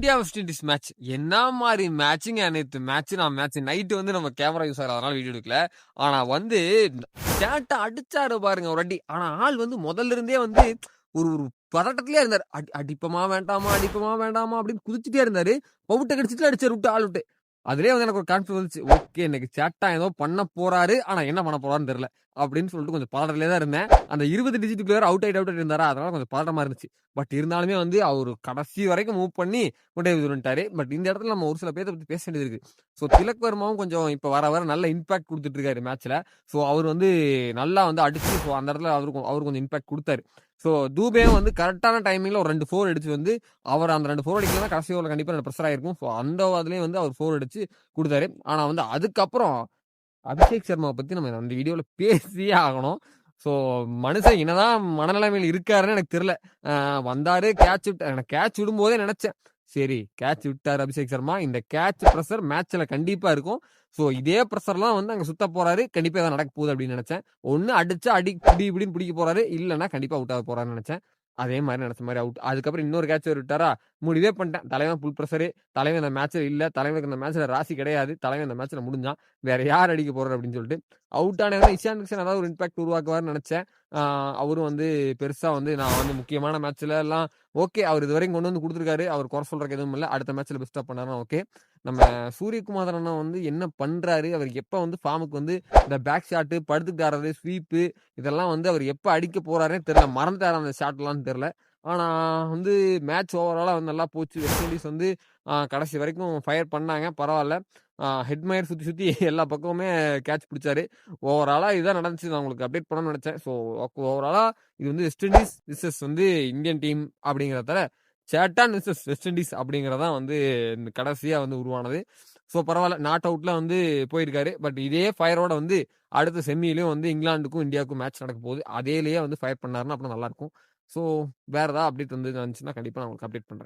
India west Indies match என்ன மாதிரி மேட்சுங்க. நேற்று மேட்ச் நைட்டு வந்து நம்ம கேமரா யூஸ் ஆகல, அதனால வீடியோ எடுக்கல. ஆனா வந்து சேட்டை அடிச்சாரு பாருங்க ஒரு அடி. ஆனா ஆள் வந்து முதல்ல இருந்தே வந்து ஒரு ஒரு பதட்டத்திலே இருந்தாரு. அடிப்பமா வேண்டாமா, அடிப்பமா வேண்டாமா அப்படின்னு குதிச்சுட்டே இருந்தாரு. பவுட்டை கடிச்சிட்டு அடிச்சாரு விட்டு ஆள் விட்டு. அதுலயே வந்து எனக்கு ஒரு கான்ஃபிடன்ஸ் வந்துச்சு. ஓகே, இன்னைக்கு சேட்டா ஏதோ பண்ண போறாரு. ஆனா என்ன பண்ண போறாருன்னு தெரியல அப்படின்னு சொல்லிட்டு கொஞ்சம் பதட்டத்திலே தான் இருந்தேன். அந்த 20 டிஜிட் பிளேயர் அவுட் ஆயிட்டு இருந்தாரா, அதனால கொஞ்சம் பதட்டமா இருந்துச்சு. பட் இருந்தாலுமே வந்து அவரு கடைசி வரைக்கும் மூவ் பண்ணி கொண்டு போய் வந்துட்டாரு. பட் இந்த இடத்துல நம்ம ஒரு சில பேரை பத்தி பேச வேண்டியது இருக்கு. ஸோ திலக் வர்மாவும் கொஞ்சம் இப்ப வர வர நல்ல இம்பாக்ட் கொடுத்துட்டு இருக்காரு மேட்ச்ல. ஸோ அவர் வந்து நல்லா வந்து அடிச்சு ஸோ அந்த இடத்துல அவரு கொஞ்சம் இம்பாக்ட் கொடுத்தாரு. ஸோ தூபேவும் வந்து கரெக்டான டைமிங்ல ஒரு 2 4 அடிச்சு வந்து அவர் அந்த 2 4 அடிக்கலாம் கடைசி ஓவரில் கண்டிப்பா ப்ரெஷர் ஆயிருக்கும். ஸோ அந்த அதுலயும் வந்து அவர் 4 அடிச்சு கொடுத்தாரு. ஆனா வந்து அதுக்கப்புறம் அபிஷேக் சர்மாவை பத்தி நம்ம அந்த வீடியோல பேசியே ஆகணும். ஸோ மனுஷன் என்னதான் மனநிலைமையில் இருக்காருன்னு எனக்கு தெரியல. வந்தாரு கேட்ச் விட்டு எனக்கு கேட்ச் விடும்போதே நினைச்சேன். சரி கேட்ச் விட்டார் அபிஷேக் சர்மா. இந்த கேட்ச் ப்ரெஷர் மேட்ச்ல கண்டிப்பா இருக்கும். ஸோ இதே ப்ரெஷர்லாம் வந்து அங்க சுத்த போறாரு. கண்டிப்பா ஏதாவது நடக்க போகுது அப்படின்னு நினைச்சேன். ஒன்னு அடிச்சா பிடி இப்படின்னு பிடிக்க போறாரு. இல்லைன்னா கண்டிப்பா அவுட் ஆக போறாருன்னு நினைச்சேன். அதே மாதிரி நினைச்ச மாதிரி அவுட். அதுக்கப்புறம் இன்னொரு கேட்ச் விட்டாரா, முடிவே பண்ணிட்டேன். தலைவன் ஃபுல் ப்ரெஷரு. தலைவன் இந்த மேட்ச்ல இல்ல. தலைவனுக்கு இந்த மேட்ச்ல ராசி கிடையாது. தலைவன் இந்த மேட்ச்ல முடிஞ்சான். வேற யார் அடிக்க போறாரு அப்படின்னு சொல்லிட்டு அவுட் ஆனவங்க இஷான் கிஷன் ஏதாவது ஒரு இம்பாக்ட் உருவாக்குவார்னு நினைச்சேன். அவரும் வந்து பெருசா வந்து நான் வந்து முக்கியமான மேட்ச்ல எல்லாம் ஓகே, அவர் இது வரைக்கும் கொண்டு வந்து கொடுத்துருக்காரு. அவர் குறை சொல்றதுக்கு எதுவும் இல்லை. அடுத்த மேட்ச்ல பெஸ்டா பண்ணாருன்னா ஓகே. நம்ம சூரியகுமார் அண்ணா வந்து என்ன பண்றாரு, அவர் எப்ப வந்து ஃபார்முக்கு வந்து இந்த பேக் ஷாட்டு படுத்துட்டு ஆடுறது ஸ்வீப்பு இதெல்லாம் வந்து அவர் எப்ப அடிக்க போறாருன்னு தெரியல. மறந்துட்டாரு அந்த ஷாட்லாம் தெரியல. ஆனா வந்து மேட்ச் ஓவராலா வந்து நல்லா போச்சு. வெஸ்ட் இண்டீஸ் வந்து கடைசி வரைக்கும் ஃபயர் பண்ணாங்க, பரவாயில்ல. ஹெட்மயர் சுத்தி சுத்தி எல்லா பக்கமுமே கேட்ச் பிடிச்சாரு. ஓவராலா இதுதான் நடந்துச்சு. நான் உங்களுக்கு அப்டேட் பண்ணணும்னு நினைச்சேன். ஸோ ஓவராலா இது வந்து வெஸ்ட் இண்டீஸ் விசஸ் வந்து இந்தியன் டீம் அப்படிங்கிறதால சேட்டான் விசஸ் வெஸ்ட் இண்டீஸ் அப்படிங்கிறதான் வந்து இந்த கடைசியா வந்து உருவானது. ஸோ பரவாயில்ல, நாட் அவுட்ல வந்து போயிருக்காரு. பட் இதே ஃபயரோட வந்து அடுத்த செமியிலையும் வந்து இங்கிலாந்துக்கும் இந்தியாவுக்கும் மேட்ச் நடக்க போகுது. அதேலயே வந்து ஃபயர் பண்ணாருன்னா அப்புறம் நல்லா இருக்கும். ஸோ வேற ஏதாவது அப்டேட் வந்து இருந்துச்சுன்னா கண்டிப்பா நான் உங்களுக்கு அப்டேட் பண்றேன்.